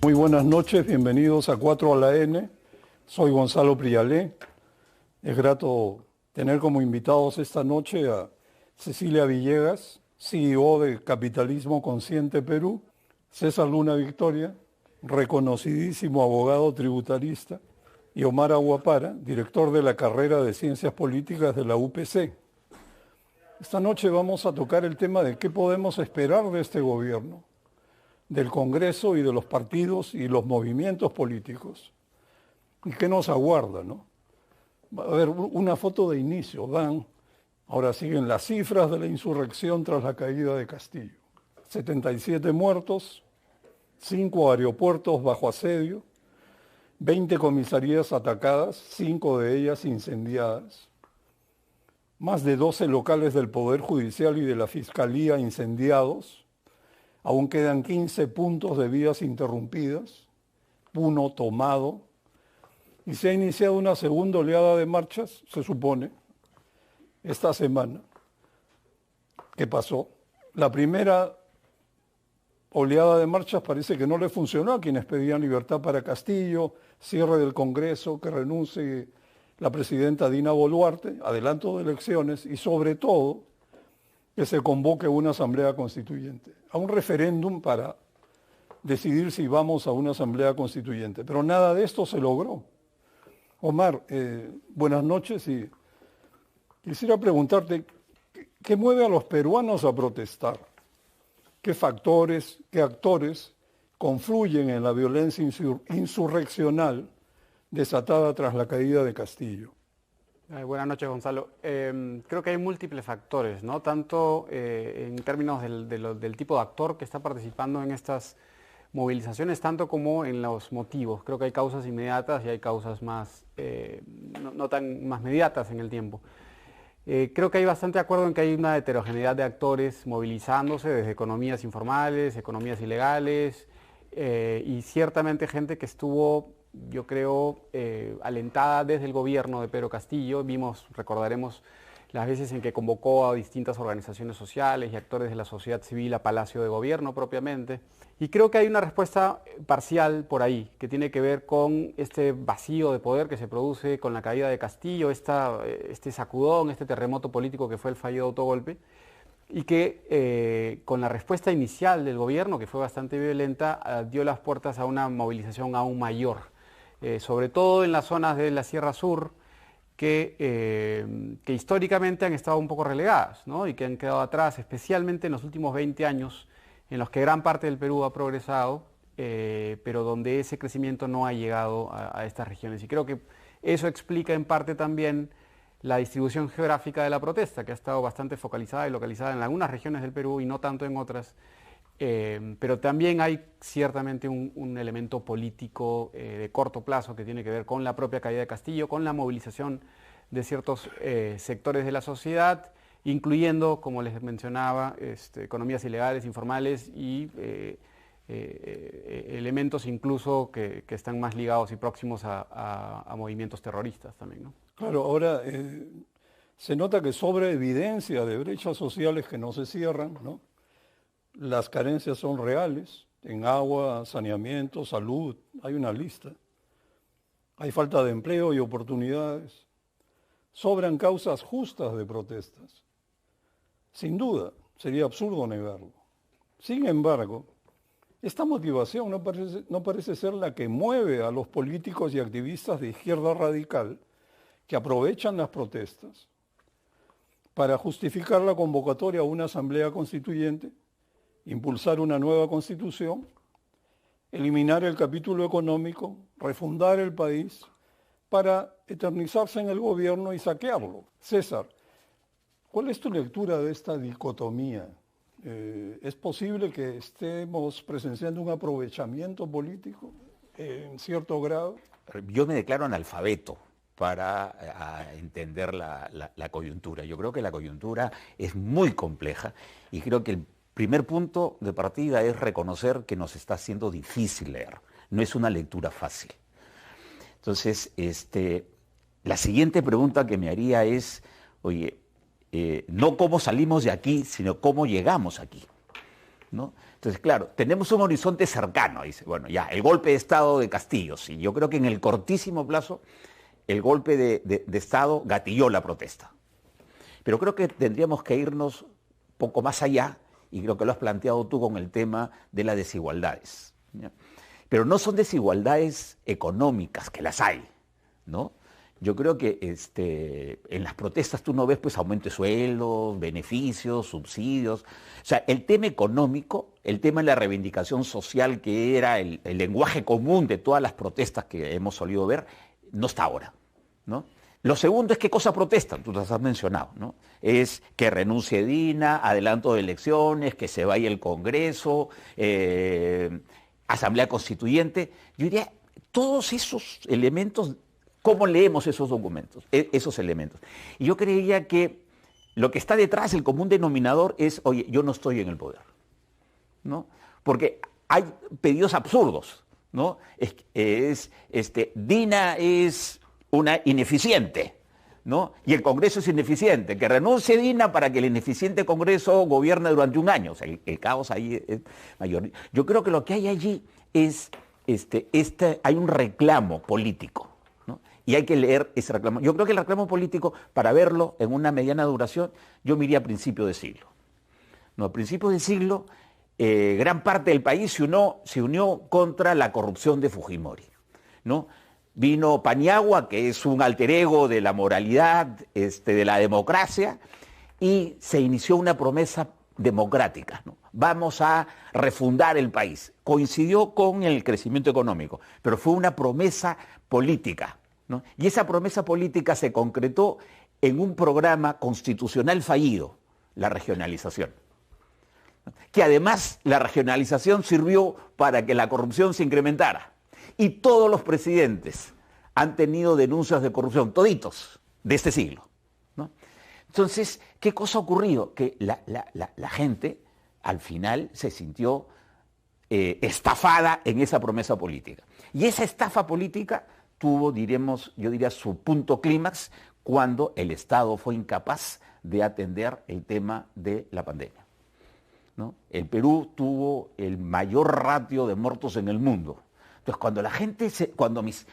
Muy buenas noches, bienvenidos a 4 a la N. Soy Gonzalo Prialé. Es grato tener como invitados esta noche a Cecilia Villegas, CEO de Capitalismo Consciente Perú, César Luna Victoria, reconocidísimo abogado tributarista, y Omar Aguapara, director de la carrera de Ciencias Políticas de la UPC. Esta noche vamos a tocar el tema de qué podemos esperar de este gobierno, del Congreso y de los partidos y los movimientos políticos. ¿Y qué nos aguarda, no? Va a haber una foto de inicio, ahora siguen las cifras de la insurrección tras la caída de Castillo. 77 muertos, 5 aeropuertos bajo asedio, 20 comisarías atacadas, 5 de ellas incendiadas, más de 12 locales del Poder Judicial y de la Fiscalía incendiados, aún quedan 15 puntos de vías interrumpidas, uno tomado, y se ha iniciado una segunda oleada de marchas, se supone, esta semana. ¿Qué pasó? La primera oleada de marchas parece que no le funcionó a quienes pedían libertad para Castillo, cierre del Congreso, que renuncie la presidenta Dina Boluarte, adelanto de elecciones y sobre todo que se convoque una asamblea constituyente, a un referéndum para decidir si vamos a una asamblea constituyente. Pero nada de esto se logró. Omar, buenas noches y quisiera preguntarte, ¿qué mueve a los peruanos a protestar? ¿Qué factores, qué actores confluyen en la violencia insurreccional desatada tras la caída de Castillo? Buenas noches, Gonzalo. Creo que hay múltiples factores, ¿no? Tanto en términos del tipo de actor que está participando en estas movilizaciones, tanto como en los motivos. Creo que hay causas inmediatas y hay causas más, no tan más mediatas en el tiempo. Creo que hay bastante acuerdo en que hay una heterogeneidad de actores movilizándose desde economías informales, economías ilegales y ciertamente gente que estuvo, yo creo, alentada desde el gobierno de Pedro Castillo. Recordaremos las veces en que convocó a distintas organizaciones sociales y actores de la sociedad civil a Palacio de Gobierno propiamente. Y creo que hay una respuesta parcial por ahí, que tiene que ver con este vacío de poder que se produce con la caída de Castillo, este sacudón, este terremoto político que fue el fallido autogolpe, y que con la respuesta inicial del gobierno, que fue bastante violenta, dio las puertas a una movilización aún mayor, sobre todo en las zonas de la Sierra Sur, que históricamente han estado un poco relegadas, ¿no? Y que han quedado atrás, especialmente en los últimos 20 años, en los que gran parte del Perú ha progresado, pero donde ese crecimiento no ha llegado a estas regiones. Y creo que eso explica en parte también la distribución geográfica de la protesta, que ha estado bastante focalizada y localizada en algunas regiones del Perú y no tanto en otras. Pero también hay ciertamente un elemento político de corto plazo que tiene que ver con la propia caída de Castillo, con la movilización de ciertos sectores de la sociedad, incluyendo, como les mencionaba, economías ilegales, informales y elementos incluso que están más ligados y próximos a movimientos terroristas también, ¿no? Claro, ahora se nota que sobra evidencia de brechas sociales que no se cierran, ¿no? Las carencias son reales, en agua, saneamiento, salud, hay una lista. Hay falta de empleo y oportunidades. Sobran causas justas de protestas. Sin duda, sería absurdo negarlo. Sin embargo, esta motivación no parece ser la que mueve a los políticos y activistas de izquierda radical que aprovechan las protestas para justificar la convocatoria a una asamblea constituyente, impulsar una nueva constitución, eliminar el capítulo económico, refundar el país para eternizarse en el gobierno y saquearlo. César, ¿cuál es tu lectura de esta dicotomía? ¿Es posible que estemos presenciando un aprovechamiento político en cierto grado? Yo me declaro analfabeto para entender la coyuntura. Yo creo que la coyuntura es muy compleja y creo que el primer punto de partida es reconocer que nos está siendo difícil leer. No es una lectura fácil. Entonces, la siguiente pregunta que me haría es, oye, no cómo salimos de aquí, sino cómo llegamos aquí. ¿no? Entonces, claro, tenemos un horizonte cercano, dice, bueno, ya, el golpe de Estado de Castillo, sí, yo creo que en el cortísimo plazo el golpe de Estado gatilló la protesta. Pero creo que tendríamos que irnos un poco más allá, y creo que lo has planteado tú con el tema de las desigualdades, ¿ya? Pero no son desigualdades económicas, que las hay, ¿no? Yo creo que en las protestas tú no ves pues aumento de sueldos, beneficios, subsidios. O sea, el tema económico, el tema de la reivindicación social, que era el lenguaje común de todas las protestas que hemos solido ver, no está ahora, ¿no? Lo segundo es qué cosa protestan, tú las has mencionado, ¿no? Es que renuncie Dina, adelanto de elecciones, que se vaya el Congreso, Asamblea Constituyente. Yo diría, todos esos elementos, ¿cómo leemos esos documentos, esos elementos? Y yo creía que lo que está detrás, el común denominador, es, oye, yo no estoy en el poder, ¿no? Porque hay pedidos absurdos, ¿no? Dina es una ineficiente, ¿no? Y el Congreso es ineficiente, que renuncie Dina para que el ineficiente Congreso gobierne durante un año. O sea, el caos ahí es mayor. Yo creo que lo que hay allí es, hay un reclamo político, ¿no? Y hay que leer ese reclamo. Yo creo que el reclamo político, para verlo en una mediana duración, yo me iría a principios de siglo. No, a principios de siglo, gran parte del país se unió contra la corrupción de Fujimori, ¿no? Vino Paniagua, que es un alter ego de la moralidad, de la democracia, y se inició una promesa democrática, ¿no? Vamos a refundar el país. Coincidió con el crecimiento económico, pero fue una promesa política, ¿no? Y esa promesa política se concretó en un programa constitucional fallido, la regionalización. Que además la regionalización sirvió para que la corrupción se incrementara. Y todos los presidentes han tenido denuncias de corrupción, toditos, de este siglo, ¿no? Entonces, ¿qué cosa ha ocurrido? Que la gente al final se sintió estafada en esa promesa política. Y esa estafa política tuvo, yo diría, su punto clímax cuando el Estado fue incapaz de atender el tema de la pandemia, ¿no? El Perú tuvo el mayor ratio de muertos en el mundo. Entonces, cuando la gente, cuando mis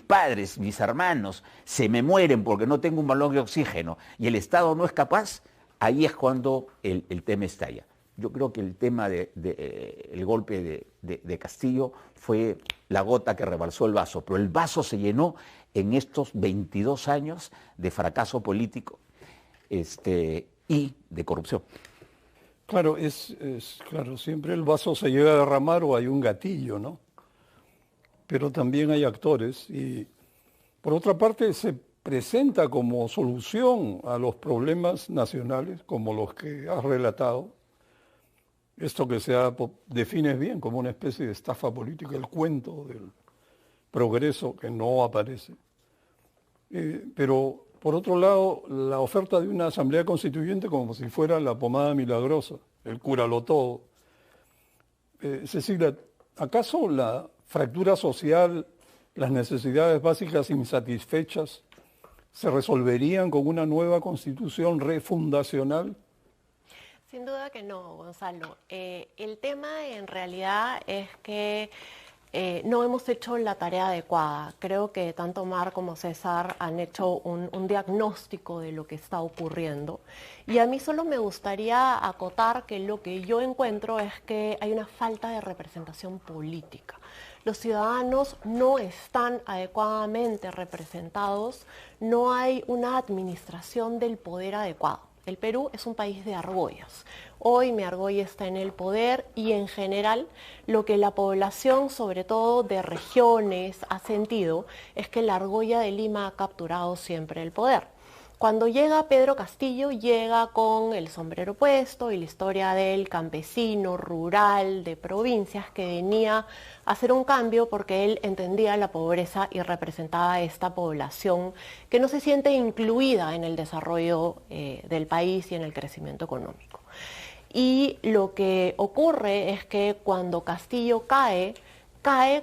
padres, mis hermanos, se me mueren porque no tengo un balón de oxígeno y el Estado no es capaz, ahí es cuando el tema estalla. Yo creo que el tema el golpe de Castillo fue la gota que rebalsó el vaso, pero el vaso se llenó en estos 22 años de fracaso político y de corrupción. Claro, claro, siempre el vaso se llega a derramar o hay un gatillo, ¿no? Pero también hay actores y, por otra parte, se presenta como solución a los problemas nacionales, como los que has relatado, esto que defines bien como una especie de estafa política, el cuento del progreso que no aparece. Pero, por otro lado, la oferta de una asamblea constituyente como si fuera la pomada milagrosa, el cúralo todo. Cecilia, ¿acaso la fractura social, las necesidades básicas insatisfechas, se resolverían con una nueva constitución refundacional? Sin duda que no, Gonzalo. El tema en realidad es que no hemos hecho la tarea adecuada. Creo que tanto Mar como César han hecho un diagnóstico de lo que está ocurriendo. Y a mí solo me gustaría acotar que lo que yo encuentro es que hay una falta de representación política. Los ciudadanos no están adecuadamente representados, no hay una administración del poder adecuado. El Perú es un país de argollas. Hoy mi argolla está en el poder y en general lo que la población, sobre todo de regiones, ha sentido es que la argolla de Lima ha capturado siempre el poder. Cuando llega Pedro Castillo, llega con el sombrero puesto y la historia del campesino rural de provincias que venía a hacer un cambio porque él entendía la pobreza y representaba a esta población que no se siente incluida en el desarrollo del país y en el crecimiento económico. Y lo que ocurre es que cuando Castillo cae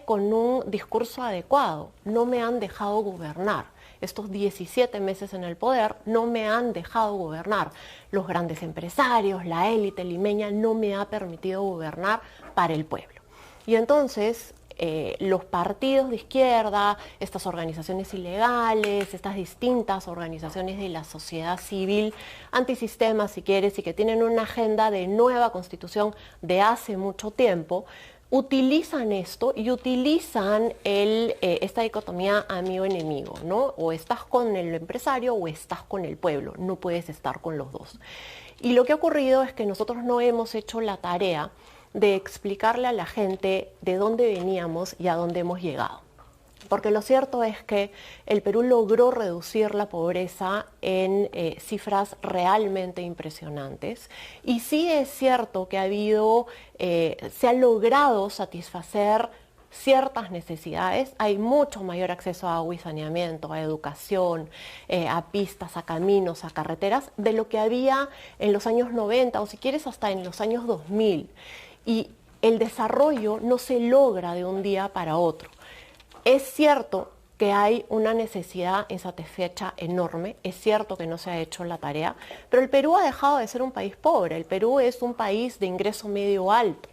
con un discurso adecuado. No me han dejado gobernar. estos 17 meses en el poder no me han dejado gobernar. Los grandes empresarios, la élite limeña no me ha permitido gobernar para el pueblo. Y entonces los partidos de izquierda, estas organizaciones ilegales, estas distintas organizaciones de la sociedad civil, antisistema si quieres, y que tienen una agenda de nueva constitución de hace mucho tiempo, utilizan esto y utilizan esta dicotomía amigo-enemigo, ¿no? O estás con el empresario o estás con el pueblo, no puedes estar con los dos. Y lo que ha ocurrido es que nosotros no hemos hecho la tarea de explicarle a la gente de dónde veníamos y a dónde hemos llegado. Porque lo cierto es que el Perú logró reducir la pobreza en cifras realmente impresionantes. Y sí es cierto que se ha logrado satisfacer ciertas necesidades. Hay mucho mayor acceso a agua y saneamiento, a educación, a pistas, a caminos, a carreteras, de lo que había en los años 90 o si quieres hasta en los años 2000. Y el desarrollo no se logra de un día para otro. Es cierto que hay una necesidad insatisfecha enorme, es cierto que no se ha hecho la tarea, pero el Perú ha dejado de ser un país pobre, el Perú es un país de ingreso medio alto.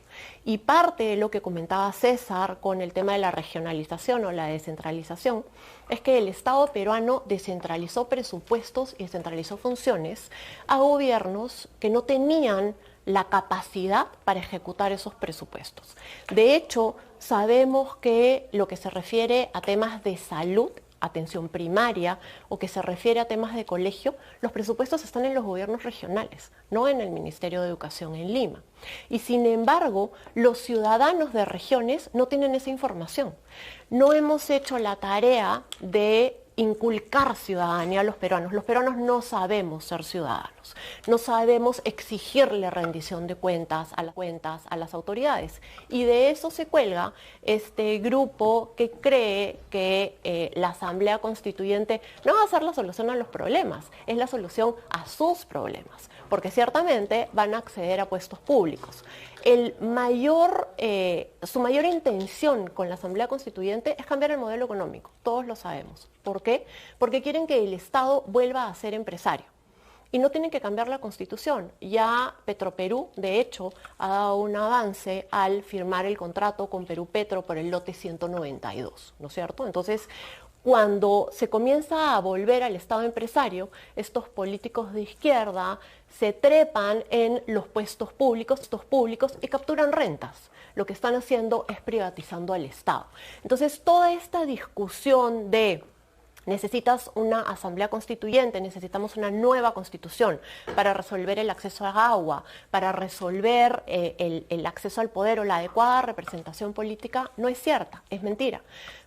Y parte de lo que comentaba César con el tema de la regionalización o la descentralización es que el Estado peruano descentralizó presupuestos y descentralizó funciones a gobiernos que no tenían la capacidad para ejecutar esos presupuestos. De hecho, sabemos que lo que se refiere a temas de salud, atención primaria, o que se refiere a temas de colegio, los presupuestos están en los gobiernos regionales, no en el Ministerio de Educación en Lima. Y sin embargo, los ciudadanos de regiones no tienen esa información. No hemos hecho la tarea de inculcar ciudadanía a los peruanos. Los peruanos no sabemos ser ciudadanos, no sabemos exigirle rendición de cuentas a las autoridades. Y de eso se cuelga este grupo que cree que la Asamblea Constituyente no va a ser la solución a los problemas, es la solución a sus problemas, porque ciertamente van a acceder a puestos públicos. Su mayor intención con la Asamblea Constituyente es cambiar el modelo económico, todos lo sabemos. ¿Por qué? Porque quieren que el Estado vuelva a ser empresario. Y no tienen que cambiar la Constitución. Ya Petroperú, de hecho, ha dado un avance al firmar el contrato con Perú Petro por el lote 192, ¿no es cierto? Entonces, cuando se comienza a volver al Estado empresario, estos políticos de izquierda se trepan en los puestos públicos y capturan rentas. Lo que están haciendo es privatizando al Estado. Entonces, toda esta discusión de necesitas una asamblea constituyente, necesitamos una nueva constitución para resolver el acceso a agua, para resolver el acceso al poder o la adecuada representación política, no es cierta, es mentira.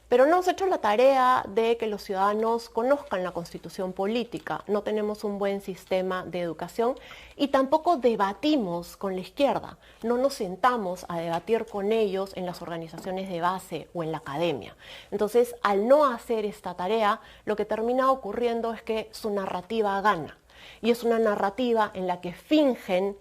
Pero no hemos hecho la tarea de que los ciudadanos conozcan la constitución política, no tenemos un buen sistema de educación y tampoco debatimos con la izquierda, no nos sentamos a debatir con ellos en las organizaciones de base o en la academia. Entonces, al no hacer esta tarea, lo que termina ocurriendo es que su narrativa gana y es una narrativa en la que fingen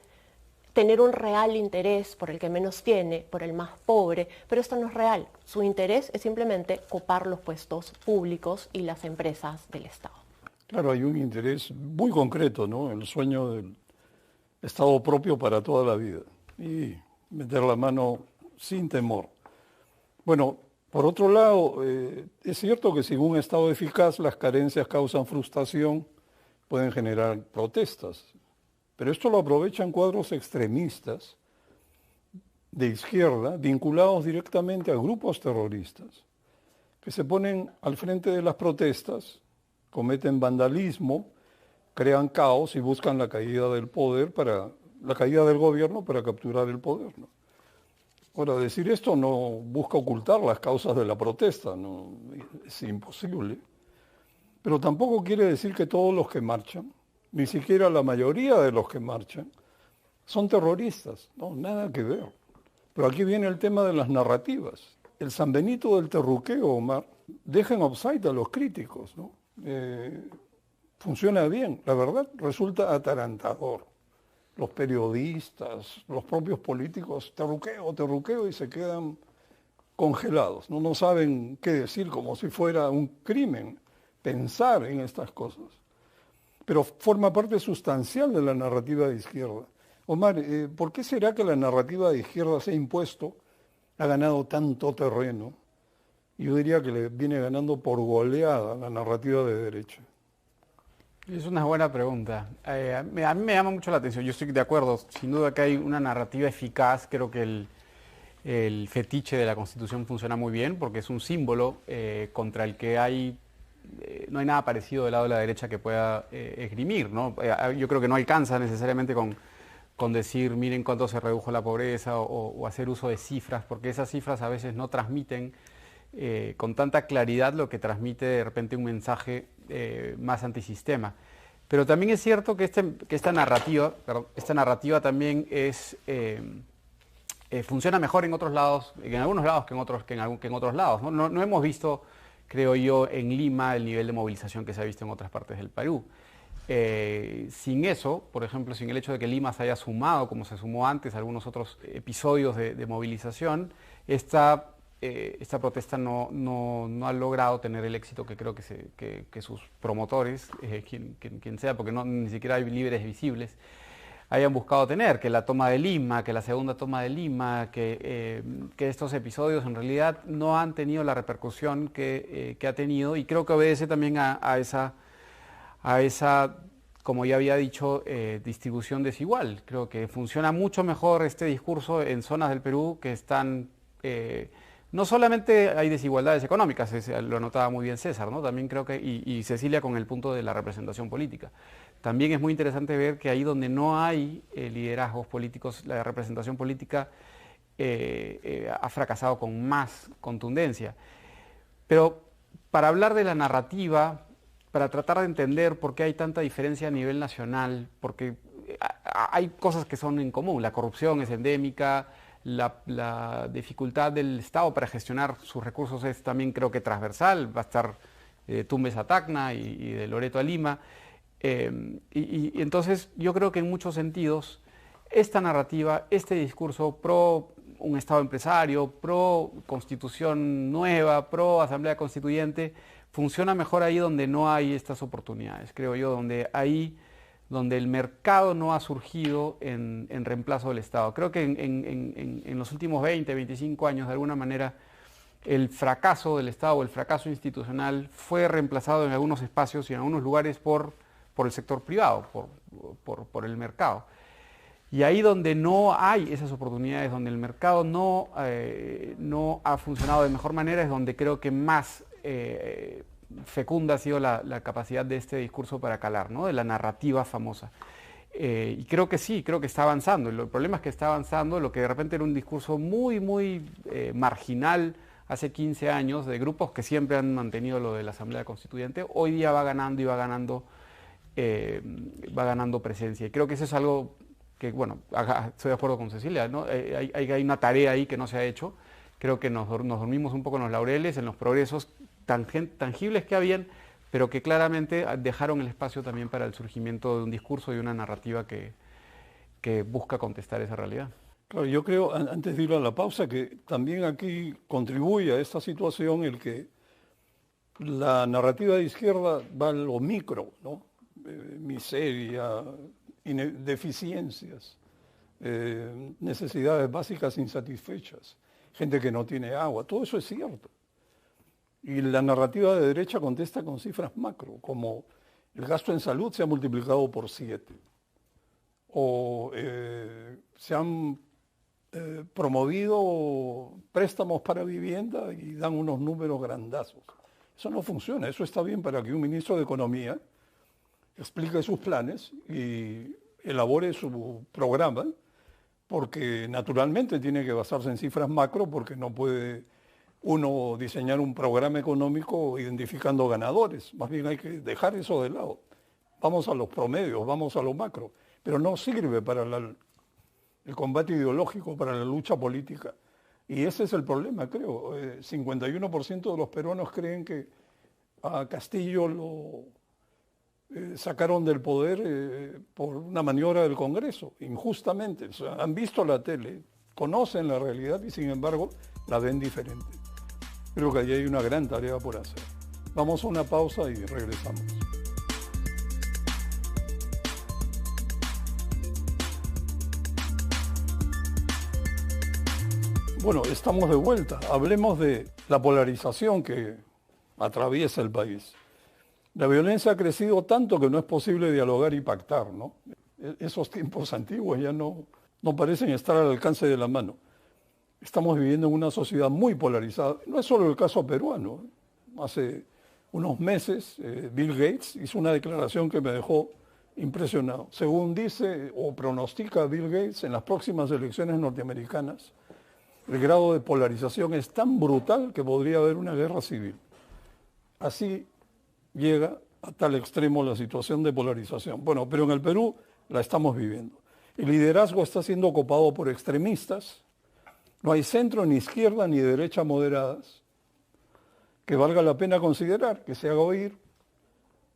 tener un real interés por el que menos tiene, por el más pobre, pero esto no es real. Su interés es simplemente copar los puestos públicos y las empresas del Estado. Claro, hay un interés muy concreto, ¿no? El sueño del Estado propio para toda la vida y meter la mano sin temor. Bueno, por otro lado, es cierto que sin un Estado eficaz las carencias causan frustración, pueden generar protestas. Pero esto lo aprovechan cuadros extremistas de izquierda vinculados directamente a grupos terroristas que se ponen al frente de las protestas, cometen vandalismo, crean caos y buscan la caída del gobierno para capturar el poder, ¿no? Ahora, decir esto no busca ocultar las causas de la protesta, no, es imposible. Pero tampoco quiere decir que todos los que marchan, ni siquiera la mayoría de los que marchan, son terroristas. No, nada que ver. Pero aquí viene el tema de las narrativas. El San Benito del terruqueo, Omar, deja en offside a los críticos, ¿no? Funciona bien, la verdad resulta atarantador. Los periodistas, los propios políticos, terruqueo y se quedan congelados. No saben qué decir, como si fuera un crimen pensar en estas cosas. Pero forma parte sustancial de la narrativa de izquierda. Omar, ¿por qué será que la narrativa de izquierda se ha impuesto, ha ganado tanto terreno? Yo diría que le viene ganando por goleada la narrativa de derecha. Es una buena pregunta. A mí me llama mucho la atención, yo estoy de acuerdo, sin duda que hay una narrativa eficaz, creo que el fetiche de la Constitución funciona muy bien porque es un símbolo contra el que no hay nada parecido del lado de la derecha que pueda esgrimir, ¿no? Yo creo que no alcanza necesariamente con decir miren cuánto se redujo la pobreza o hacer uso de cifras, porque esas cifras a veces no transmiten con tanta claridad lo que transmite de repente un mensaje más antisistema. Pero también es cierto que esta narrativa también funciona mejor en otros lados, en algunos lados que en otros lados, ¿no? No hemos visto, creo yo, en Lima el nivel de movilización que se ha visto en otras partes del Perú. Sin eso, por ejemplo, sin el hecho de que Lima se haya sumado, como se sumó antes, a algunos otros episodios de movilización, esta protesta no ha logrado tener el éxito que creo que sus promotores, quien sea, porque ni siquiera hay líderes visibles, hayan buscado tener, que la toma de Lima, que la segunda toma de Lima, que estos episodios en realidad no han tenido la repercusión que ha tenido, y creo que obedece también a esa, como ya había dicho, distribución desigual. Creo que funciona mucho mejor este discurso en zonas del Perú que están... no solamente hay desigualdades económicas, lo anotaba muy bien César, ¿no? También creo que, y Cecilia con el punto de la representación política. También es muy interesante ver que ahí donde no hay liderazgos políticos, la representación política ha fracasado con más contundencia. Pero para hablar de la narrativa, para tratar de entender por qué hay tanta diferencia a nivel nacional, porque hay cosas que son en común, la corrupción es endémica, la dificultad del Estado para gestionar sus recursos es también creo que transversal, va a estar Tumbes a Tacna y de Loreto a Lima, y entonces yo creo que en muchos sentidos esta narrativa, este discurso pro un Estado empresario, pro constitución nueva, pro asamblea constituyente, funciona mejor ahí donde no hay estas oportunidades, creo yo, donde el mercado no ha surgido en reemplazo del Estado. Creo que en los últimos 20, 25 años, de alguna manera, el fracaso del Estado o el fracaso institucional fue reemplazado en algunos espacios y en algunos lugares por el sector privado, por el mercado. Y ahí donde no hay esas oportunidades, donde el mercado no ha funcionado de mejor manera, es donde creo que más fecunda ha sido la capacidad de este discurso para calar, ¿no? De la narrativa famosa. Y creo que sí, creo que está avanzando. El problema es que está avanzando lo que de repente era un discurso muy, muy marginal hace 15 años, de grupos que siempre han mantenido lo de la Asamblea Constituyente, hoy día va ganando y va ganando presencia. Y creo que eso es algo que, bueno, estoy de acuerdo con Cecilia, ¿no? Hay una tarea ahí que no se ha hecho. Creo que nos dormimos un poco en los laureles, en los progresos tangibles que habían, pero que claramente dejaron el espacio también para el surgimiento de un discurso y una narrativa que busca contestar esa realidad. Claro, yo creo, antes de ir a la pausa, que también aquí contribuye a esta situación el que la narrativa de izquierda va a lo micro, ¿no? Miseria, deficiencias, necesidades básicas insatisfechas, gente que no tiene agua, todo eso es cierto. Y la narrativa de derecha contesta con cifras macro, como el gasto en salud se ha multiplicado por 7, o se han promovido préstamos para vivienda y dan unos números grandazos. Eso no funciona, eso está bien para que un ministro de Economía explique sus planes y elabore su programa, porque naturalmente tiene que basarse en cifras macro, porque no puede uno diseñar un programa económico identificando ganadores. Más bien hay que dejar eso de lado. Vamos a los promedios, vamos a lo macro, pero no sirve para el combate ideológico, para la lucha política. Y ese es el problema, creo. 51% de los peruanos creen que a Castillo lo sacaron del poder por una maniobra del Congreso, injustamente. O sea, han visto la tele, conocen la realidad y sin embargo la ven diferente. Creo que ahí hay una gran tarea por hacer. Vamos a una pausa y regresamos. Bueno, estamos de vuelta. Hablemos de la polarización que atraviesa el país. La violencia ha crecido tanto que no es posible dialogar y pactar, ¿no? Esos tiempos antiguos ya no parecen estar al alcance de la mano. Estamos viviendo en una sociedad muy polarizada. No es solo el caso peruano. Hace unos meses Bill Gates hizo una declaración que me dejó impresionado. Según dice o pronostica Bill Gates, en las próximas elecciones norteamericanas, el grado de polarización es tan brutal que podría haber una guerra civil. Así llega a tal extremo la situación de polarización. Bueno, pero en el Perú la estamos viviendo. El liderazgo está siendo ocupado por extremistas. No hay centro, ni izquierda, ni derecha moderadas que valga la pena considerar, que se haga oír,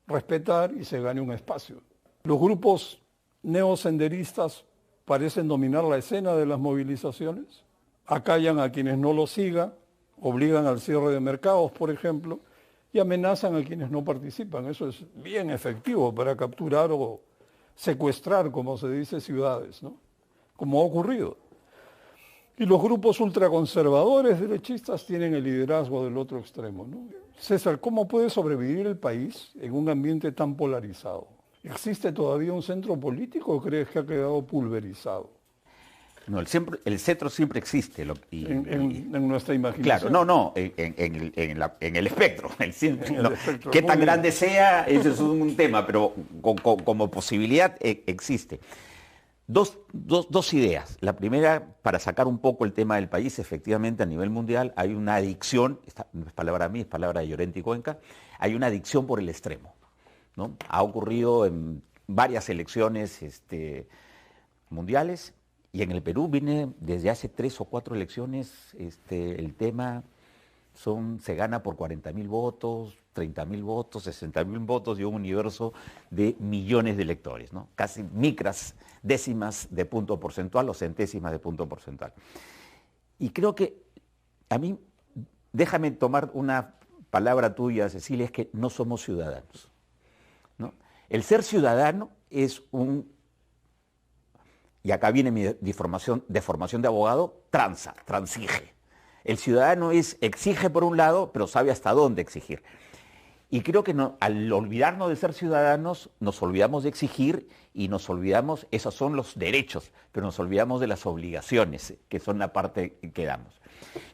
respetar y se gane un espacio. Los grupos neosenderistas parecen dominar la escena de las movilizaciones. Acallan a quienes no lo sigan, obligan al cierre de mercados, por ejemplo, y amenazan a quienes no participan. Eso es bien efectivo para capturar o secuestrar, como se dice, ciudades, ¿no? Como ha ocurrido. Y los grupos ultraconservadores derechistas tienen el liderazgo del otro extremo, ¿no? César, ¿cómo puede sobrevivir el país en un ambiente tan polarizado? ¿Existe todavía un centro político o crees que ha quedado pulverizado? No, el centro siempre existe. En nuestra imaginación. Claro, en el espectro. Espectro. Qué tan grande sea, ese es un tema, pero como posibilidad existe. Dos ideas. La primera, para sacar un poco el tema del país, efectivamente a nivel mundial hay una adicción, esta no es palabra mía, es palabra de Llorente y Cuenca, hay una adicción por el extremo, ¿no? Ha ocurrido en varias elecciones mundiales. Y en el Perú viene desde hace 3 o 4 elecciones, el tema se gana por 40.000 votos, 30.000 votos, 60.000 votos y un universo de millones de electores, ¿no? Casi micras décimas de punto porcentual o centésimas de punto porcentual. Y creo que a mí, déjame tomar una palabra tuya, Cecilia, es que no somos ciudadanos, ¿no? El ser ciudadano es y acá viene mi formación de abogado, transige. El ciudadano exige por un lado, pero sabe hasta dónde exigir. Y creo que al olvidarnos de ser ciudadanos, nos olvidamos de exigir y nos olvidamos, esos son los derechos, pero nos olvidamos de las obligaciones, que son la parte que damos.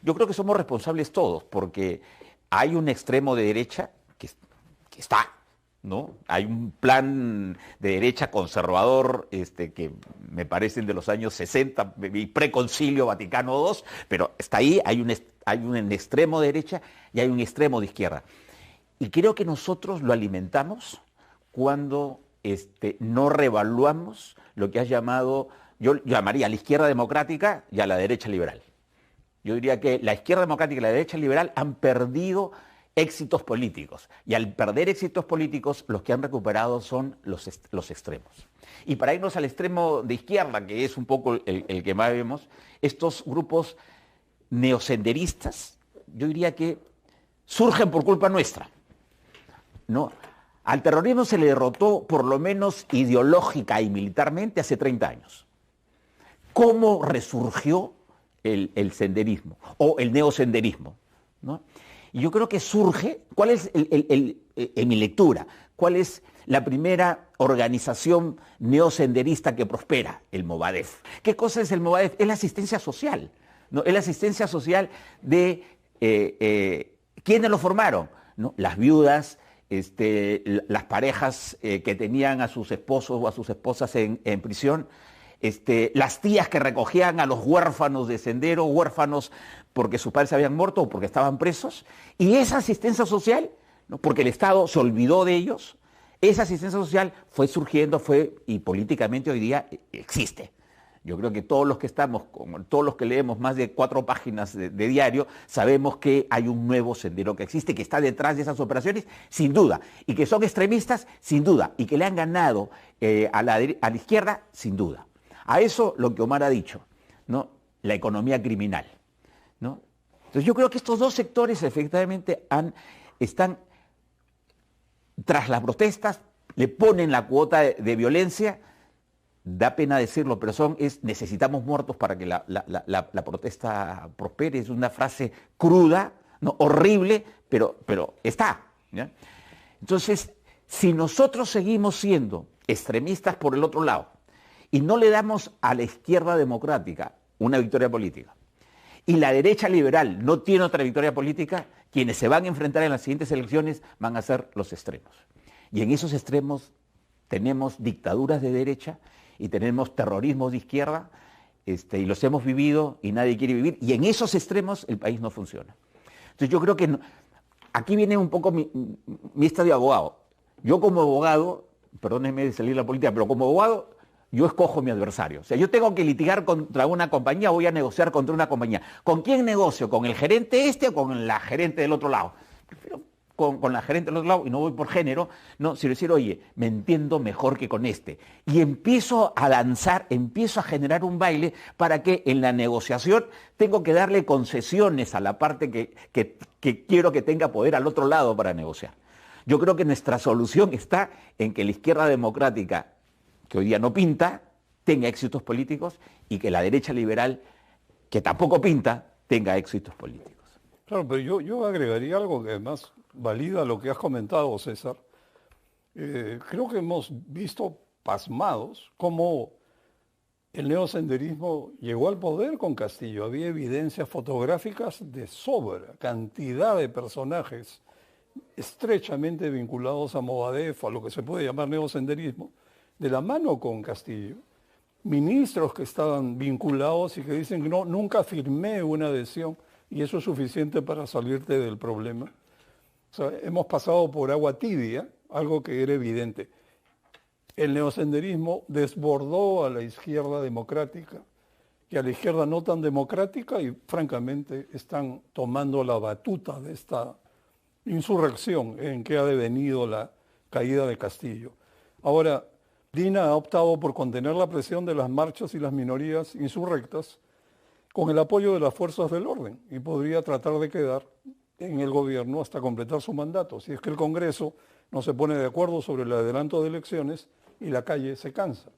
Yo creo que somos responsables todos, porque hay un extremo de derecha que está, ¿no? Hay un plan de derecha conservador que me parecen de los años 60 y preconcilio Vaticano II, pero está ahí, hay un extremo de derecha y hay un extremo de izquierda. Y creo que nosotros lo alimentamos cuando no revaluamos lo que has llamado, yo llamaría a la izquierda democrática y a la derecha liberal. Yo diría que la izquierda democrática y la derecha liberal han perdido éxitos políticos. Y al perder éxitos políticos, los que han recuperado son los extremos. Y para irnos al extremo de izquierda, que es un poco el que más vemos, estos grupos neosenderistas, yo diría que surgen por culpa nuestra, ¿no? Al terrorismo se le derrotó, por lo menos ideológica y militarmente, hace 30 años. ¿Cómo resurgió el senderismo o el neosenderismo, ¿no? Y yo creo que surge, ¿cuál es en mi lectura, cuál es la primera organización neosenderista que prospera? El Movadef. ¿Qué cosa es el Movadef? Es la asistencia social, ¿no? Es la asistencia social de ¿quiénes lo formaron? ¿No? Las viudas, las parejas que tenían a sus esposos o a sus esposas en prisión, las tías que recogían a los huérfanos de sendero, huérfanos porque sus padres habían muerto o porque estaban presos, y esa asistencia social, ¿no? Porque el Estado se olvidó de ellos, esa asistencia social fue surgiendo, y políticamente hoy día existe. Yo creo que todos los que estamos, todos los que leemos más de 4 páginas de diario, sabemos que hay un nuevo sendero que existe, que está detrás de esas operaciones, sin duda, y que son extremistas, sin duda, y que le han ganado a la izquierda, sin duda. A eso lo que Omar ha dicho, ¿no? La economía criminal, ¿no? Entonces yo creo que estos dos sectores efectivamente están tras las protestas le ponen la cuota de violencia. Da pena decirlo, pero necesitamos muertos para que la protesta prospere. Es una frase cruda, ¿no? Horrible, pero está, ¿ya? Entonces, si nosotros seguimos siendo extremistas por el otro lado y no le damos a la izquierda democrática una victoria política y la derecha liberal no tiene otra victoria política, quienes se van a enfrentar en las siguientes elecciones van a ser los extremos. Y en esos extremos tenemos dictaduras de derecha y tenemos terrorismo de izquierda, y los hemos vivido y nadie quiere vivir, y en esos extremos el país no funciona. Entonces yo creo que aquí viene un poco mi estado de abogado. Yo como abogado, perdónenme de salir de la política, pero como abogado yo escojo mi adversario. O sea, yo tengo que litigar contra una compañía, voy a negociar contra una compañía. ¿Con quién negocio? ¿Con el gerente o con la gerente del otro lado? Prefiero con la gerente del otro lado, y no voy por género, no, sino decir, oye, me entiendo mejor que con este. Y empiezo a danzar, empiezo a generar un baile para que en la negociación tengo que darle concesiones a la parte que quiero que tenga poder al otro lado para negociar. Yo creo que nuestra solución está en que la izquierda democrática, que hoy día no pinta, tenga éxitos políticos, y que la derecha liberal, que tampoco pinta, tenga éxitos políticos. Claro, pero yo agregaría algo que además valida lo que has comentado, César. Creo que hemos visto pasmados cómo el neosenderismo llegó al poder con Castillo. Había evidencias fotográficas de sobra, cantidad de personajes estrechamente vinculados a Movadef, a lo que se puede llamar neosenderismo, de la mano con Castillo. Ministros que estaban vinculados y que dicen que no, nunca firmé una adhesión y eso es suficiente para salirte del problema. O sea, hemos pasado por agua tibia, algo que era evidente. El neosenderismo desbordó a la izquierda democrática y a la izquierda no tan democrática, y francamente están tomando la batuta de esta insurrección en que ha devenido la caída de Castillo. Ahora, Dina ha optado por contener la presión de las marchas y las minorías insurrectas con el apoyo de las fuerzas del orden, y podría tratar de quedar en el gobierno hasta completar su mandato, si es que el Congreso no se pone de acuerdo sobre el adelanto de elecciones y la calle se cansa.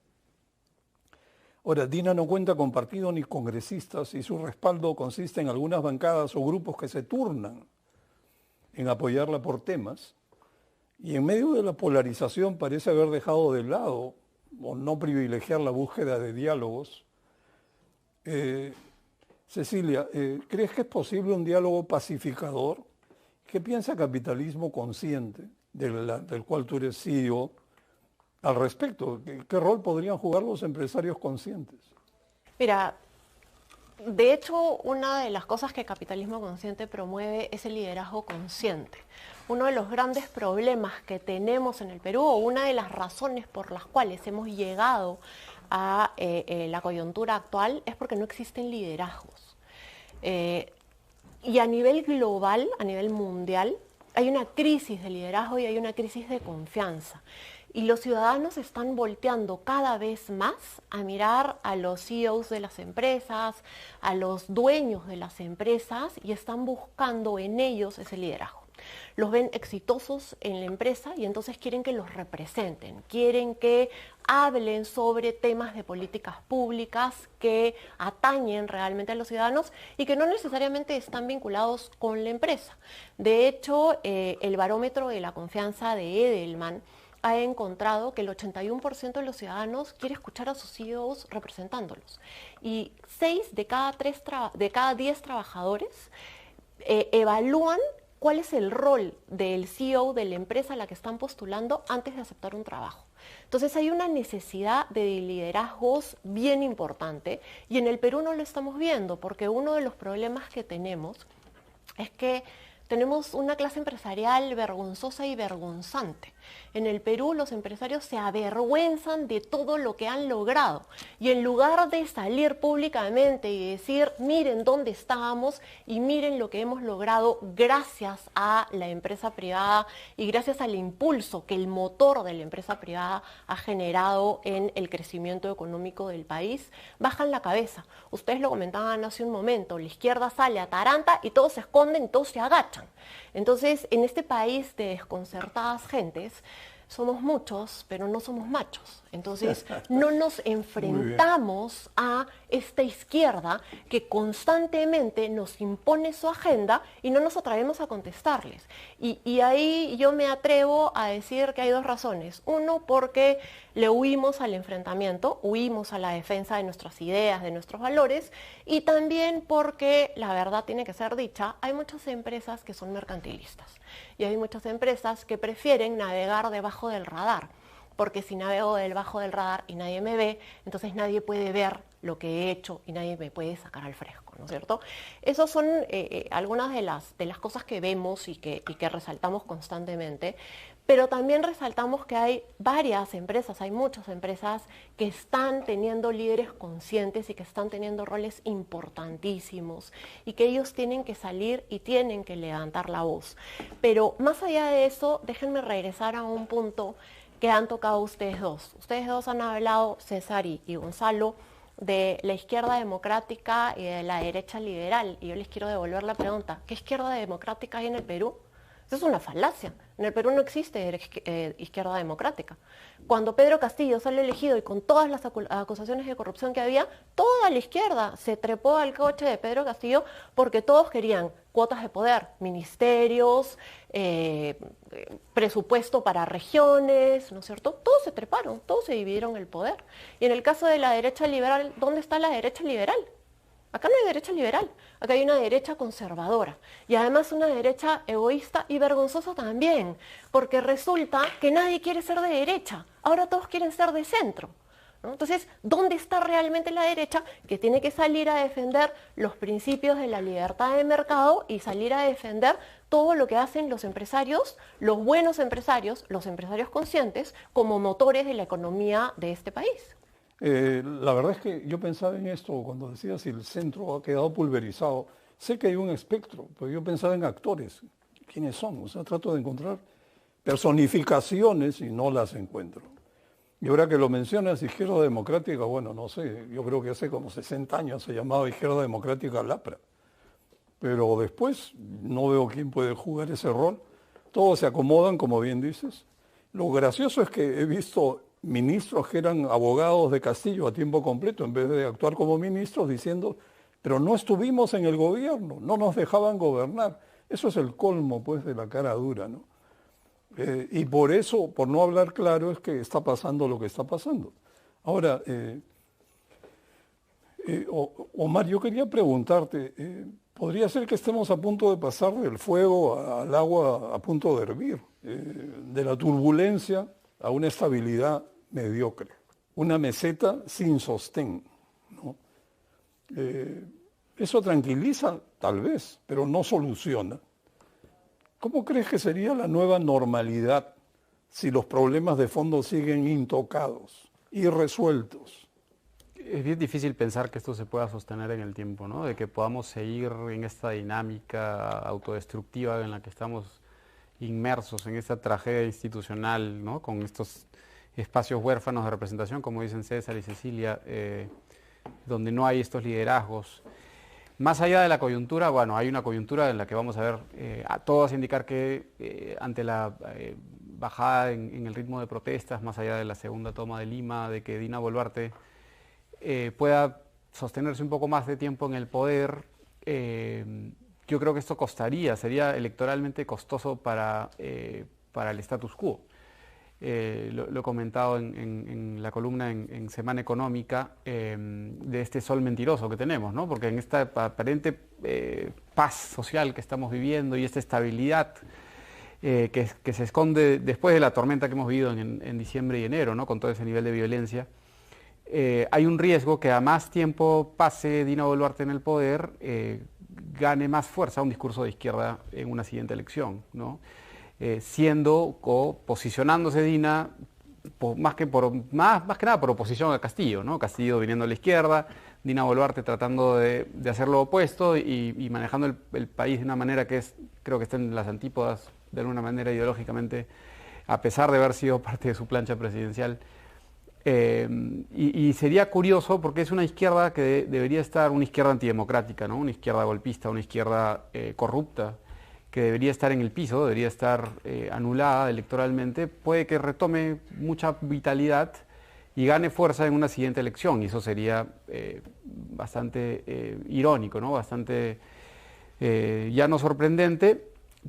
Ahora, Dina no cuenta con partido ni congresistas, y su respaldo consiste en algunas bancadas o grupos que se turnan en apoyarla por temas, y en medio de la polarización parece haber dejado de lado o no privilegiar la búsqueda de diálogos. Cecilia, ¿crees que es posible un diálogo pacificador? ¿Qué piensa Capitalismo Consciente, del cual tú eres CEO, al respecto? ¿Qué rol podrían jugar los empresarios conscientes? Mira, de hecho, una de las cosas que Capitalismo Consciente promueve es el liderazgo consciente. Uno de los grandes problemas que tenemos en el Perú, o una de las razones por las cuales hemos llegado a la coyuntura actual, es porque no existen liderazgos. Y a nivel global, a nivel mundial, hay una crisis de liderazgo y hay una crisis de confianza. Y los ciudadanos están volteando cada vez más a mirar a los CEOs de las empresas, a los dueños de las empresas, y están buscando en ellos ese liderazgo. Los ven exitosos en la empresa y entonces quieren que los representen, quieren que hablen sobre temas de políticas públicas que atañen realmente a los ciudadanos y que no necesariamente están vinculados con la empresa. De hecho, el barómetro de la confianza de Edelman ha encontrado que el 81% de los ciudadanos quiere escuchar a sus CEOs representándolos, y 6 de cada 10 trabajadores evalúan cuál es el rol del CEO de la empresa a la que están postulando antes de aceptar un trabajo. Entonces hay una necesidad de liderazgos bien importante, y en el Perú no lo estamos viendo, porque uno de los problemas que tenemos es que tenemos una clase empresarial vergonzosa y vergonzante. En el Perú los empresarios se avergüenzan de todo lo que han logrado, y en lugar de salir públicamente y decir, miren dónde estábamos y miren lo que hemos logrado gracias a la empresa privada y gracias al impulso que el motor de la empresa privada ha generado en el crecimiento económico del país, bajan la cabeza. Ustedes lo comentaban hace un momento, la izquierda sale a Taranta y todos se esconden y todos se agachan. escuchan. Entonces, en este país de desconcertadas gentes, somos muchos, pero no somos machos. Entonces, no nos enfrentamos a esta izquierda que constantemente nos impone su agenda y no nos atrevemos a contestarles. Y ahí yo me atrevo a decir que hay dos razones. Uno, porque le huimos al enfrentamiento, huimos a la defensa de nuestras ideas, de nuestros valores, y también porque, la verdad tiene que ser dicha, hay muchas empresas que son mercantilistas y hay muchas empresas que prefieren navegar debajo del radar, porque si navego debajo del radar y nadie me ve, entonces nadie puede ver lo que he hecho y nadie me puede sacar al fresco, ¿no es cierto? Esas son algunas de las cosas que vemos y que resaltamos constantemente, pero también resaltamos que hay varias empresas, hay muchas empresas que están teniendo líderes conscientes y que están teniendo roles importantísimos y que ellos tienen que salir y tienen que levantar la voz. Pero más allá de eso, déjenme regresar a un punto que han tocado ustedes dos. Ustedes dos han hablado, César y Gonzalo, de la izquierda democrática y de la derecha liberal. Y yo les quiero devolver la pregunta, ¿qué izquierda democrática hay en el Perú? Eso es una falacia. En el Perú no existe izquierda democrática. Cuando Pedro Castillo sale elegido y con todas las acusaciones de corrupción que había, toda la izquierda se trepó al coche de Pedro Castillo porque todos querían cuotas de poder, ministerios, presupuesto para regiones, ¿no es cierto? Todos se treparon, todos se dividieron el poder. Y en el caso de la derecha liberal, ¿dónde está la derecha liberal? Acá no hay derecha liberal, acá hay una derecha conservadora y además una derecha egoísta y vergonzosa también, porque resulta que nadie quiere ser de derecha, ahora todos quieren ser de centro, ¿no? Entonces, ¿dónde está realmente la derecha que tiene que salir a defender los principios de la libertad de mercado y salir a defender todo lo que hacen los empresarios, los buenos empresarios, los empresarios conscientes, como motores de la economía de este país? La verdad es que yo pensaba en esto cuando decía si el centro ha quedado pulverizado. Sé que hay un espectro, pero yo pensaba en actores. ¿Quiénes son? O sea, trato de encontrar personificaciones y no las encuentro. Y ahora que lo mencionas, izquierda democrática, bueno, no sé, yo creo que hace como 60 años se llamaba izquierda democrática Lapra. Pero después no veo quién puede jugar ese rol. Todos se acomodan, como bien dices. Lo gracioso es que he visto ministros que eran abogados de Castillo a tiempo completo, en vez de actuar como ministros, diciendo, pero no estuvimos en el gobierno, no nos dejaban gobernar. Eso es el colmo, pues, de la cara dura, ¿no? Y por eso, por no hablar claro, es que está pasando lo que está pasando. Ahora, Omar, yo quería preguntarte, ¿podría ser que estemos a punto de pasar del fuego al agua a punto de hervir, de la turbulencia a una estabilidad mediocre, una meseta sin sostén, ¿no? Eso tranquiliza, tal vez, pero no soluciona. ¿Cómo crees que sería la nueva normalidad si los problemas de fondo siguen intocados, irresueltos? Es bien difícil pensar que esto se pueda sostener en el tiempo, ¿no? De que podamos seguir en esta dinámica autodestructiva en la que estamos inmersos, en esta tragedia institucional, ¿no? Con estos espacios huérfanos de representación, como dicen César y Cecilia, donde no hay estos liderazgos. Más allá de la coyuntura, bueno, hay una coyuntura en la que vamos a ver, a todos indicar que ante la bajada en el ritmo de protestas, más allá de la segunda toma de Lima, de que Dina Boluarte pueda sostenerse un poco más de tiempo en el poder, yo creo que esto sería electoralmente costoso para el status quo. Lo he comentado en la columna en Semana Económica, de este sol mentiroso que tenemos, ¿no? Porque en esta aparente paz social que estamos viviendo y esta estabilidad que se esconde después de la tormenta que hemos vivido en diciembre y enero, ¿no? Con todo ese nivel de violencia, hay un riesgo que a más tiempo pase Dina Boluarte en el poder, gane más fuerza un discurso de izquierda en una siguiente elección, ¿no? Posicionándose Dina más que nada por oposición a Castillo, ¿no? Castillo viniendo a la izquierda, Dina Boluarte tratando de hacer lo opuesto y manejando el país de una manera que creo que está en las antípodas de alguna manera ideológicamente, a pesar de haber sido parte de su plancha presidencial. Y sería curioso porque es una izquierda que debería estar, una izquierda antidemocrática, ¿no? Una izquierda golpista, una izquierda corrupta, que debería estar en el piso, debería estar anulada electoralmente, puede que retome mucha vitalidad y gane fuerza en una siguiente elección, y eso sería bastante irónico, ¿no? Bastante ya no sorprendente,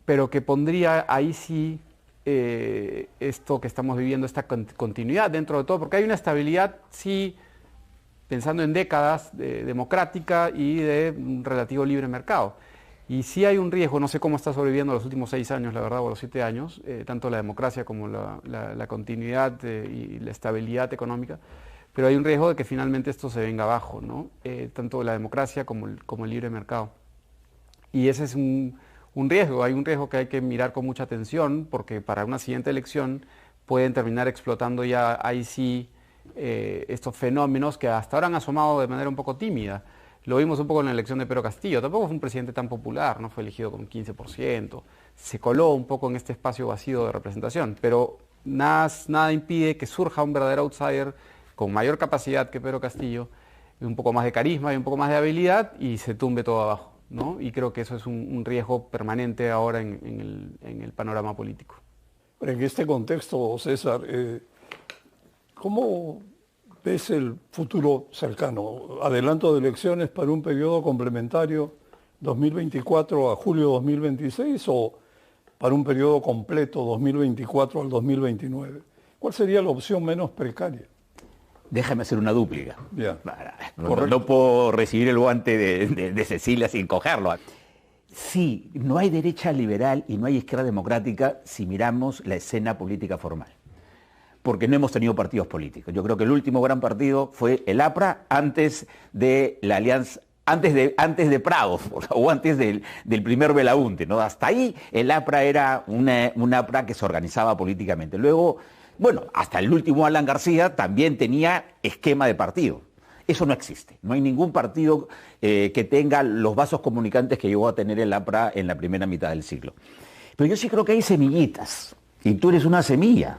pero que pondría ahí sí esto que estamos viviendo, esta continuidad dentro de todo, porque hay una estabilidad, sí, pensando en décadas democrática y de un relativo libre mercado. Y sí hay un riesgo, no sé cómo está sobreviviendo los últimos 6 años, la verdad, o los 7 años, tanto la democracia como la continuidad y la estabilidad económica, pero hay un riesgo de que finalmente esto se venga abajo, ¿no? Tanto la democracia como el libre mercado. Y ese es un riesgo, hay un riesgo que hay que mirar con mucha atención, porque para una siguiente elección pueden terminar explotando ya ahí sí estos fenómenos que hasta ahora han asomado de manera un poco tímida. Lo vimos un poco en la elección de Pedro Castillo, tampoco fue un presidente tan popular, no fue elegido con 15%, se coló un poco en este espacio vacío de representación, pero nada impide que surja un verdadero outsider con mayor capacidad que Pedro Castillo, un poco más de carisma y un poco más de habilidad, y se tumbe todo abajo, ¿no? Y creo que eso es un riesgo permanente ahora en el panorama político. En este contexto, César, ¿cómo ves el futuro cercano? ¿Adelanto de elecciones para un periodo complementario 2024 a julio 2026 o para un periodo completo 2024 al 2029? ¿Cuál sería la opción menos precaria? Déjame hacer una dúplica. Ya. No puedo recibir el guante de Cecilia sin cogerlo. Sí, no hay derecha liberal y no hay izquierda democrática si miramos la escena política formal, porque no hemos tenido partidos políticos. Yo creo que el último gran partido fue el APRA antes de la alianza, antes de Prado, o antes del primer Belaunte, ¿no? Hasta ahí el APRA era una APRA que se organizaba políticamente. Luego, bueno, hasta el último Alan García también tenía esquema de partido. Eso no existe. No hay ningún partido que tenga los vasos comunicantes que llegó a tener el APRA en la primera mitad del siglo. Pero yo sí creo que hay semillitas, y tú eres una semilla.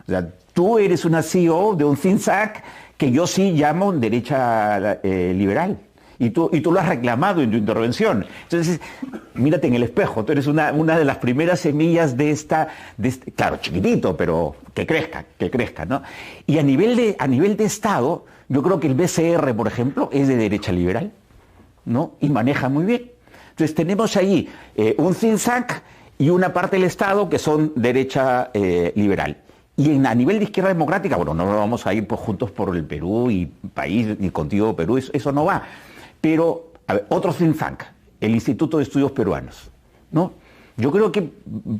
O sea, tú eres una CEO de un think tank que yo sí llamo derecha liberal. Y tú lo has reclamado en tu intervención. Entonces, mírate en el espejo, tú eres una de las primeras semillas de este, claro, chiquitito, pero que crezca, ¿no? Y a nivel de Estado, yo creo que el BCR, por ejemplo, es de derecha liberal, ¿no? Y maneja muy bien. Entonces tenemos ahí un think tank y una parte del Estado que son derecha liberal. Y a nivel de izquierda democrática, bueno, no vamos a ir pues, juntos por el Perú y país, ni contigo Perú, eso no va. Pero, a ver, otro think tank, el Instituto de Estudios Peruanos, ¿no? Yo creo que,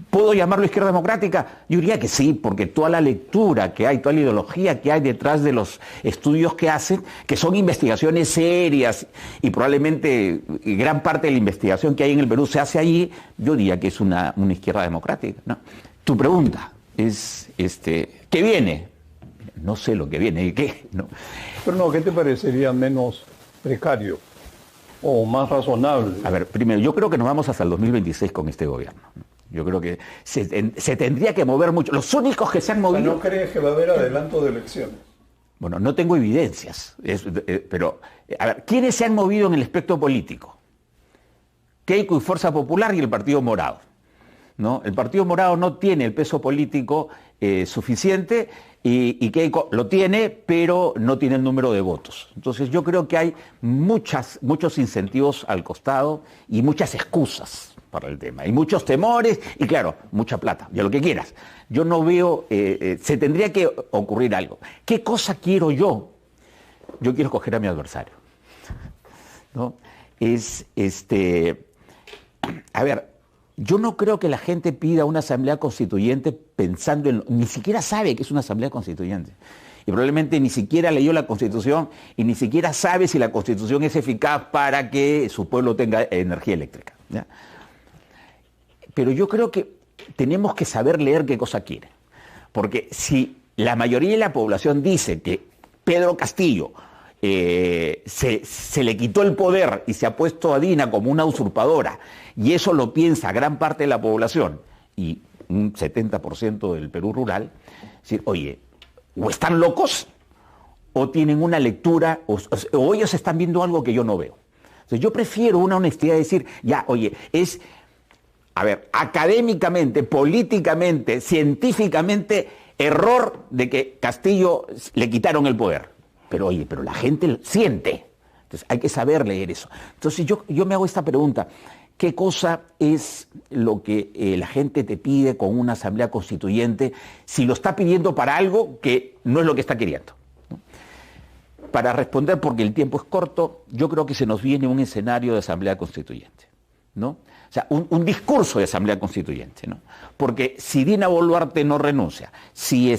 ¿puedo llamarlo izquierda democrática? Yo diría que sí, porque toda la lectura que hay, toda la ideología que hay detrás de los estudios que hacen, que son investigaciones serias y probablemente gran parte de la investigación que hay en el Perú se hace allí, yo diría que es una izquierda democrática, ¿no? Tu pregunta es, ¿qué viene? No sé lo que viene, ¿qué? No. Pero no, ¿qué te parecería menos precario o más razonable? A ver, primero, yo creo que nos vamos hasta el 2026 con este gobierno. Yo creo que se tendría que mover mucho. Los únicos que se han movido... ¿No crees que va a haber adelanto de elecciones? Bueno, no tengo evidencias, pero, a ver, ¿quiénes se han movido en el espectro político? Keiko y Fuerza Popular y el Partido Morado, ¿no? El Partido Morado no tiene el peso político suficiente y Keiko lo tiene, pero no tiene el número de votos. Entonces yo creo que hay muchos incentivos al costado y muchas excusas para el tema. Hay muchos temores y claro, mucha plata, ya lo que quieras. Yo no veo, se tendría que ocurrir algo. ¿Qué cosa quiero yo? Yo quiero escoger a mi adversario, ¿no? A ver, yo no creo que la gente pida una asamblea constituyente pensando en... Ni siquiera sabe que es una asamblea constituyente. Y probablemente ni siquiera leyó la Constitución y ni siquiera sabe si la Constitución es eficaz para que su pueblo tenga energía eléctrica, ¿ya? Pero yo creo que tenemos que saber leer qué cosa quiere. Porque si la mayoría de la población dice que Pedro Castillo se le quitó el poder y se ha puesto a Dina como una usurpadora, y eso lo piensa gran parte de la población y un 70% del Perú rural, es decir, oye, o están locos o tienen una lectura o ellos están viendo algo que yo no veo. Entonces yo prefiero una honestidad de decir, ya, oye, a ver, académicamente, políticamente, científicamente, error de que Castillo le quitaron el poder. Pero oye, pero la gente siente. Entonces hay que saber leer eso. Entonces yo me hago esta pregunta. ¿Qué cosa es lo que la gente te pide con una asamblea constituyente si lo está pidiendo para algo que no es lo que está queriendo? ¿No? Para responder, porque el tiempo es corto, yo creo que se nos viene un escenario de asamblea constituyente, ¿no? O sea, un discurso de asamblea constituyente, ¿no? Porque si Dina Boluarte no renuncia, si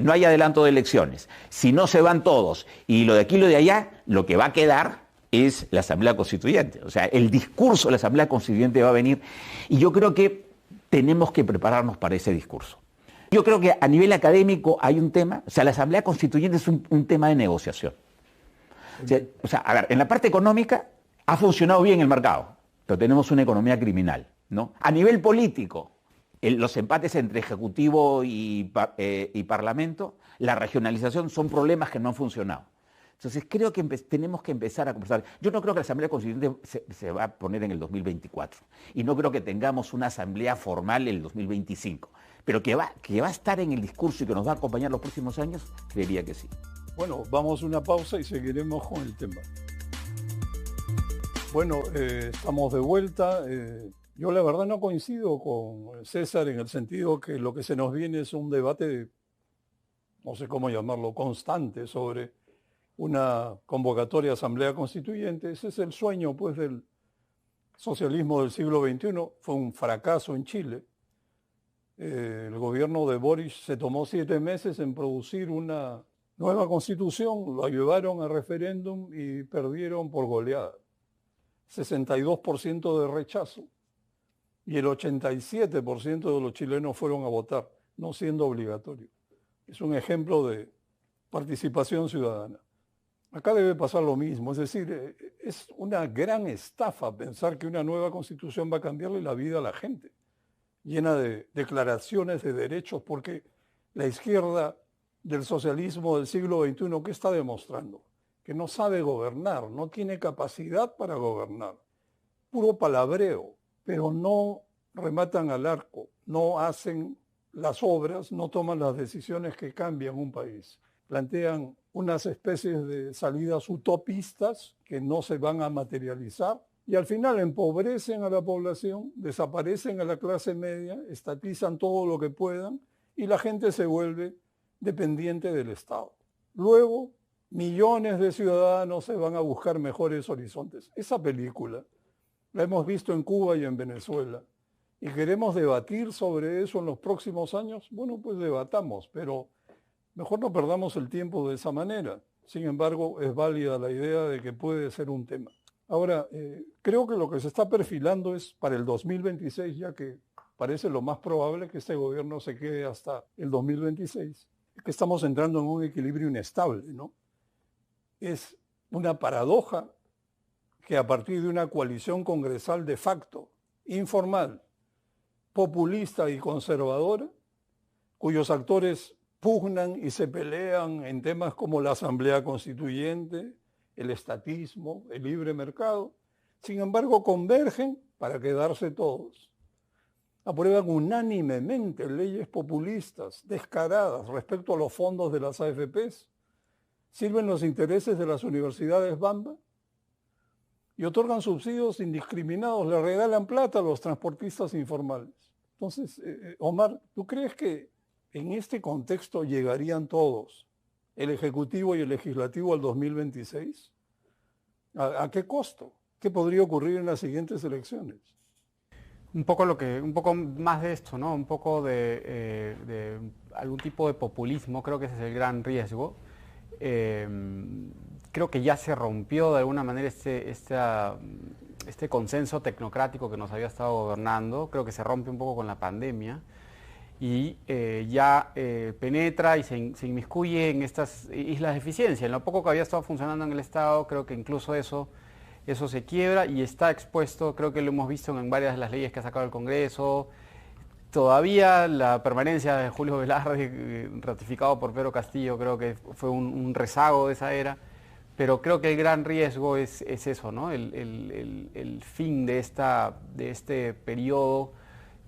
no hay adelanto de elecciones, si no se van todos y lo de aquí y lo de allá, lo que va a quedar es la asamblea constituyente. O sea, el discurso de la asamblea constituyente va a venir y yo creo que tenemos que prepararnos para ese discurso. Yo creo que a nivel académico hay un tema, o sea, la asamblea constituyente es un tema de negociación. O sea, a ver, en la parte económica ha funcionado bien el mercado, pero tenemos una economía criminal, ¿no? A nivel político, los empates entre Ejecutivo y Parlamento, la regionalización son problemas que no han funcionado. Entonces creo que tenemos que empezar a conversar. Yo no creo que la Asamblea Constituyente se va a poner en el 2024 y no creo que tengamos una asamblea formal en el 2025, pero que va a estar en el discurso y que nos va a acompañar los próximos años, creería que sí. Bueno, vamos a una pausa y seguiremos con el tema. Bueno, estamos de vuelta. Yo la verdad no coincido con César en el sentido que lo que se nos viene es un debate, no sé cómo llamarlo, constante sobre una convocatoria de asamblea constituyente. Ese es el sueño, pues, del socialismo del siglo XXI. Fue un fracaso en Chile. El gobierno de Boric se tomó 7 meses en producir una nueva constitución, lo llevaron a referéndum y perdieron por goleada. 62% de rechazo y el 87% de los chilenos fueron a votar, no siendo obligatorio. Es un ejemplo de participación ciudadana. Acá debe pasar lo mismo, es decir, es una gran estafa pensar que una nueva constitución va a cambiarle la vida a la gente, llena de declaraciones de derechos, porque la izquierda del socialismo del siglo XXI, ¿qué está demostrando? Que no sabe gobernar, no tiene capacidad para gobernar. Puro palabreo, pero no rematan al arco, no hacen las obras, no toman las decisiones que cambian un país. Plantean unas especies de salidas utopistas que no se van a materializar y al final empobrecen a la población, desaparecen a la clase media, estatizan todo lo que puedan y la gente se vuelve dependiente del Estado. Luego, millones de ciudadanos se van a buscar mejores horizontes. Esa película la hemos visto en Cuba y en Venezuela. ¿Y queremos debatir sobre eso en los próximos años? Bueno, pues debatamos, pero mejor no perdamos el tiempo de esa manera. Sin embargo, es válida la idea de que puede ser un tema. Ahora, creo que lo que se está perfilando es para el 2026, ya que parece lo más probable que este gobierno se quede hasta el 2026, que estamos entrando en un equilibrio inestable, ¿no? Es una paradoja que a partir de una coalición congresal de facto, informal, populista y conservadora, cuyos actores pugnan y se pelean en temas como la Asamblea Constituyente, el estatismo, el libre mercado, sin embargo convergen para quedarse todos. Aprueban unánimemente leyes populistas, descaradas respecto a los fondos de las AFPs, sirven los intereses de las universidades Bamba y otorgan subsidios indiscriminados, le regalan plata a los transportistas informales. Entonces, Omar, ¿tú crees que en este contexto llegarían todos, el Ejecutivo y el Legislativo, al 2026? ¿A qué costo? ¿Qué podría ocurrir en las siguientes elecciones? Un poco más de esto, ¿no? Un poco de algún tipo de populismo, creo que ese es el gran riesgo. Creo que ya se rompió de alguna manera este consenso tecnocrático que nos había estado gobernando. Creo que se rompe un poco con la pandemia y ya penetra y se inmiscuye en estas islas de eficiencia. En lo poco que había estado funcionando en el Estado, creo que incluso eso se quiebra y está expuesto, creo que lo hemos visto en varias de las leyes que ha sacado el Congreso. Todavía la permanencia de Julio Velarde, ratificado por Pedro Castillo, creo que fue un rezago de esa era. Pero creo que el gran riesgo es eso, ¿no? El fin de este periodo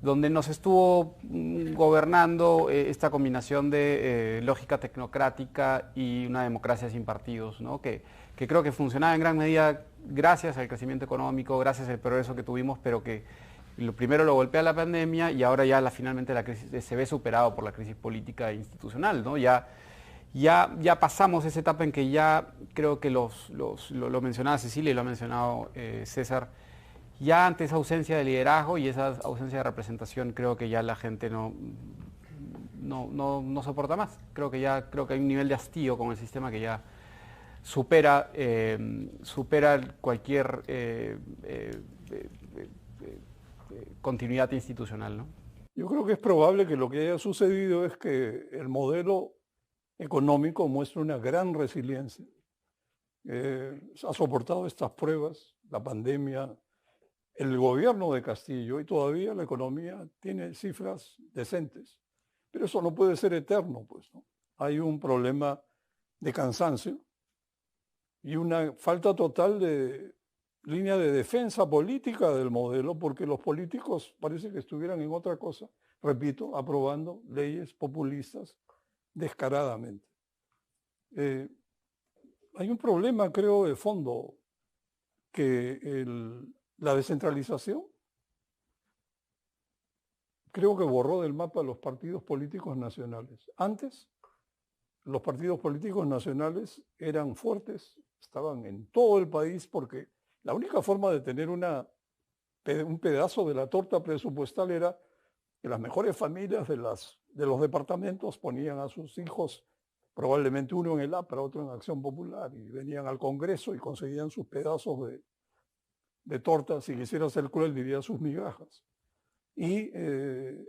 donde nos estuvo gobernando esta combinación de lógica tecnocrática y una democracia sin partidos, ¿no? Que creo que funcionaba en gran medida gracias al crecimiento económico, gracias al progreso que tuvimos, pero que primero lo golpea la pandemia y ahora ya finalmente la crisis se ve superado por la crisis política e institucional, ¿no? Ya pasamos esa etapa en que ya creo que lo mencionaba Cecilia y lo ha mencionado César, ya ante esa ausencia de liderazgo y esa ausencia de representación creo que ya la gente no soporta más. Creo que hay un nivel de hastío con el sistema que ya supera cualquier continuidad institucional, ¿no? Yo creo que es probable que lo que haya sucedido es que el modelo económico muestra una gran resiliencia. Ha soportado estas pruebas, la pandemia, el gobierno de Castillo, y todavía la economía tiene cifras decentes. Pero eso no puede ser eterno, pues, ¿no? Hay un problema de cansancio y una falta total de línea de defensa política del modelo, porque los políticos parece que estuvieran en otra cosa, repito, aprobando leyes populistas descaradamente. Hay un problema, creo, de fondo, que la descentralización creo que borró del mapa los partidos políticos nacionales. Antes, los partidos políticos nacionales eran fuertes, estaban en todo el país, porque la única forma de tener un pedazo de la torta presupuestal era que las mejores familias de los departamentos ponían a sus hijos, probablemente uno en el APRA, otro en Acción Popular, y venían al Congreso y conseguían sus pedazos de torta, si quisiera ser cruel, diría sus migajas. Y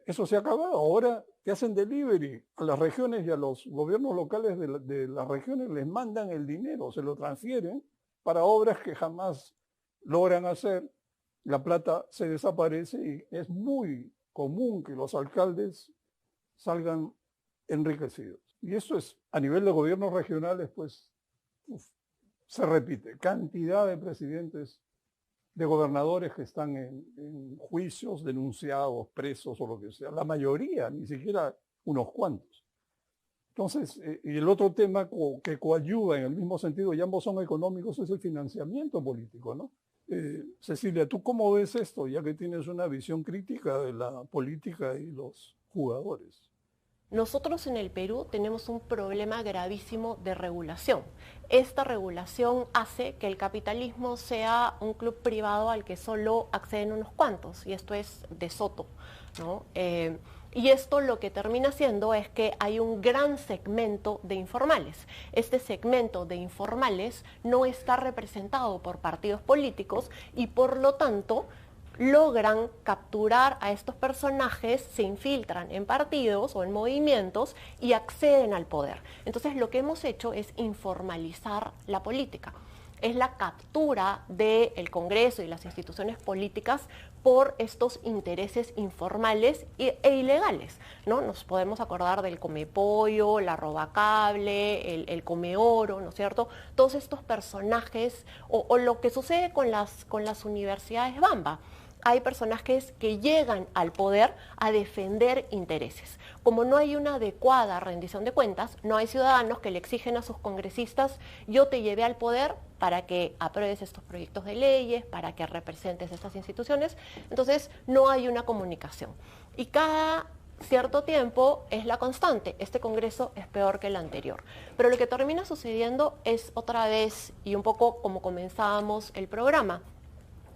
eso se ha acabado. Ahora te hacen delivery a las regiones y a los gobiernos locales de las regiones, les mandan el dinero, se lo transfieren para obras que jamás logran hacer. La plata se desaparece y es muy común que los alcaldes salgan enriquecidos. Y eso es, a nivel de gobiernos regionales, pues se repite. Cantidad de presidentes, de gobernadores que están en juicios, denunciados, presos o lo que sea. La mayoría, ni siquiera unos cuantos. Entonces, y el otro tema que coadyuva en el mismo sentido, y ambos son económicos, es el financiamiento político, ¿no? Cecilia, ¿tú cómo ves esto, ya que tienes una visión crítica de la política y los jugadores? Nosotros en el Perú tenemos un problema gravísimo de regulación. Esta regulación hace que el capitalismo sea un club privado al que solo acceden unos cuantos, y esto es de Soto, ¿no? Y esto lo que termina siendo es que hay un gran segmento de informales. Este segmento de informales no está representado por partidos políticos y por lo tanto logran capturar a estos personajes, se infiltran en partidos o en movimientos y acceden al poder. Entonces lo que hemos hecho es informalizar la política. Es la captura del Congreso y las instituciones políticas por estos intereses informales e ilegales, ¿no? Nos podemos acordar del Comepollo, la Robacable, el Comeoro, ¿no es cierto? Todos estos personajes, o lo que sucede con las universidades Bamba. Hay personajes que llegan al poder a defender intereses. Como no hay una adecuada rendición de cuentas, no hay ciudadanos que le exigen a sus congresistas: yo te llevé al poder para que apruebes estos proyectos de leyes, para que representes estas instituciones. Entonces no hay una comunicación. Y cada cierto tiempo es la constante: este Congreso es peor que el anterior. Pero lo que termina sucediendo es otra vez, y un poco como comenzábamos el programa,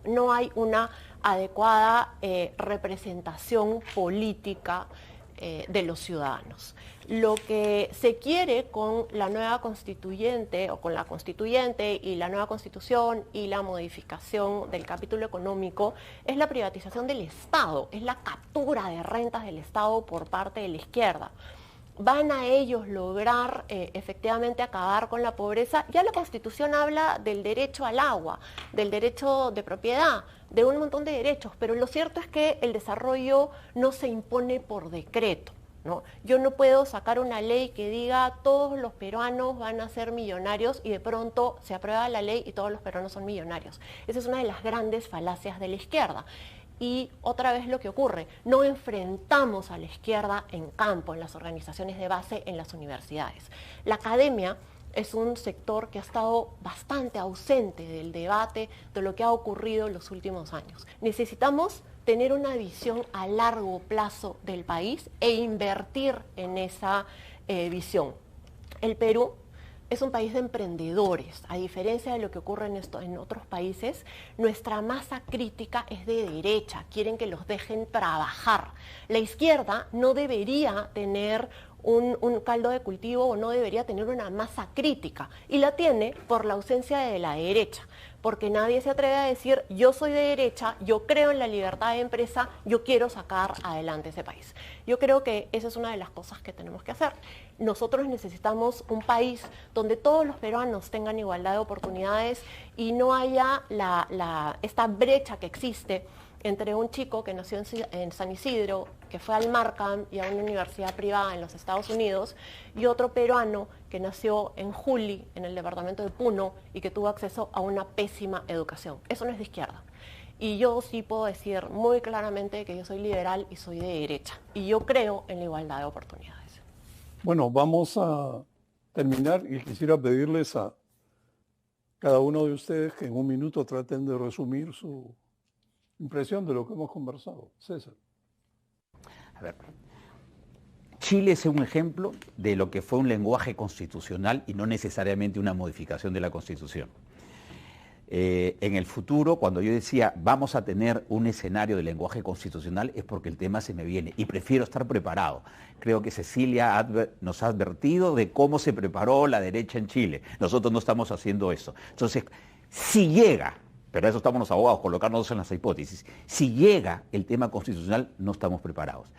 no hay una adecuada representación política de los ciudadanos. Lo que se quiere con la nueva constituyente, o con la constituyente y la nueva constitución y la modificación del capítulo económico, es la privatización del Estado, es la captura de rentas del Estado por parte de la izquierda. ¿Van a ellos lograr efectivamente acabar con la pobreza? Ya la Constitución habla del derecho al agua, del derecho de propiedad, de un montón de derechos, pero lo cierto es que el desarrollo no se impone por decreto, ¿no? Yo no puedo sacar una ley que diga todos los peruanos van a ser millonarios y de pronto se aprueba la ley y todos los peruanos son millonarios. Esa es una de las grandes falacias de la izquierda. Y otra vez lo que ocurre, no enfrentamos a la izquierda en campo, en las organizaciones de base, en las universidades. La academia es un sector que ha estado bastante ausente del debate de lo que ha ocurrido en los últimos años. Necesitamos tener una visión a largo plazo del país e invertir en esa visión. El Perú es un país de emprendedores. A diferencia de lo que ocurre en otros países, nuestra masa crítica es de derecha, quieren que los dejen trabajar. La izquierda no debería tener un caldo de cultivo o no debería tener una masa crítica, y la tiene por la ausencia de la derecha, porque nadie se atreve a decir yo soy de derecha, yo creo en la libertad de empresa, yo quiero sacar adelante ese país. Yo creo que esa es una de las cosas que tenemos que hacer. Nosotros necesitamos un país donde todos los peruanos tengan igualdad de oportunidades y no haya esta brecha que existe entre un chico que nació en San Isidro, que fue al Markham y a una universidad privada en los Estados Unidos, y otro peruano que nació en Juli, en el departamento de Puno, y que tuvo acceso a una pésima educación. Eso no es de izquierda. Y yo sí puedo decir muy claramente que yo soy liberal y soy de derecha. Y yo creo en la igualdad de oportunidades. Bueno, vamos a terminar y quisiera pedirles a cada uno de ustedes que en un minuto traten de resumir su impresión de lo que hemos conversado. César. A ver, Chile es un ejemplo de lo que fue un lenguaje constitucional y no necesariamente una modificación de la Constitución. En el futuro, cuando yo decía vamos a tener un escenario de lenguaje constitucional, es porque el tema se me viene y prefiero estar preparado. Creo que Cecilia nos ha advertido de cómo se preparó la derecha en Chile. Nosotros no estamos haciendo eso. Entonces, si llega, pero eso estamos los abogados, colocarnos en las hipótesis, si llega el tema constitucional, no estamos preparados.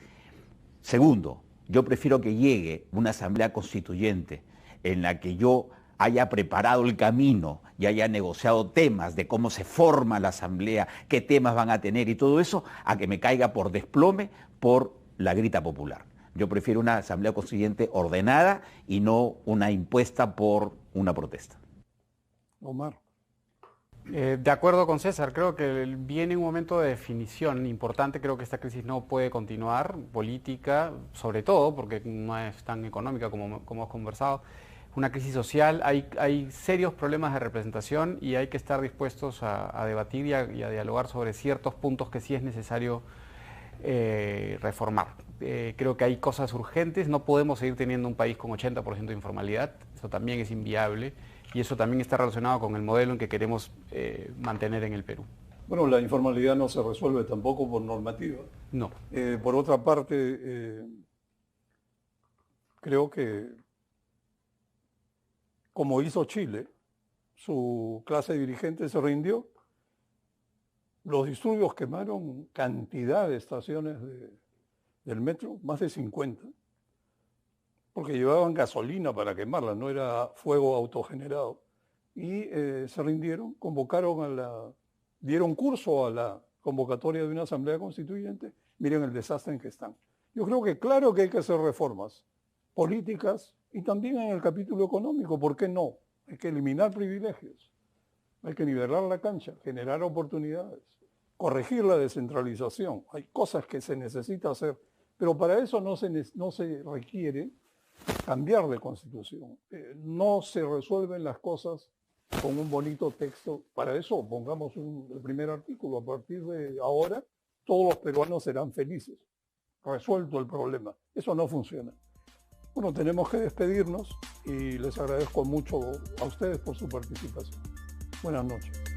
Segundo, yo prefiero que llegue una asamblea constituyente en la que yo haya preparado el camino y haya negociado temas de cómo se forma la asamblea, qué temas van a tener y todo eso, a que me caiga por desplome por la grita popular. Yo prefiero una asamblea constituyente ordenada y no una impuesta por una protesta. Omar. De acuerdo con César, creo que viene un momento de definición importante. Creo que esta crisis no puede continuar, política, sobre todo, porque no es tan económica como hemos conversado. Una crisis social, hay serios problemas de representación y hay que estar dispuestos a debatir y a dialogar sobre ciertos puntos que sí es necesario reformar. Creo que hay cosas urgentes, no podemos seguir teniendo un país con 80% de informalidad, eso también es inviable. Y eso también está relacionado con el modelo en que queremos mantener en el Perú. Bueno, la informalidad no se resuelve tampoco por normativa. No. Por otra parte, creo que, como hizo Chile, su clase dirigente se rindió. Los disturbios quemaron cantidad de estaciones del metro, más de 50. Porque llevaban gasolina para quemarla, no era fuego autogenerado. Y se rindieron, dieron curso a la convocatoria de una asamblea constituyente. Miren el desastre en que están. Yo creo que claro que hay que hacer reformas políticas y también en el capítulo económico, ¿por qué no? Hay que eliminar privilegios, hay que nivelar la cancha, generar oportunidades, corregir la descentralización. Hay cosas que se necesita hacer, pero para eso no se requiere cambiar de constitución. No se resuelven las cosas con un bonito texto. Para eso pongamos el primer artículo. A partir de ahora, todos los peruanos serán felices. Resuelto el problema. Eso no funciona. Bueno, tenemos que despedirnos y les agradezco mucho a ustedes por su participación. Buenas noches.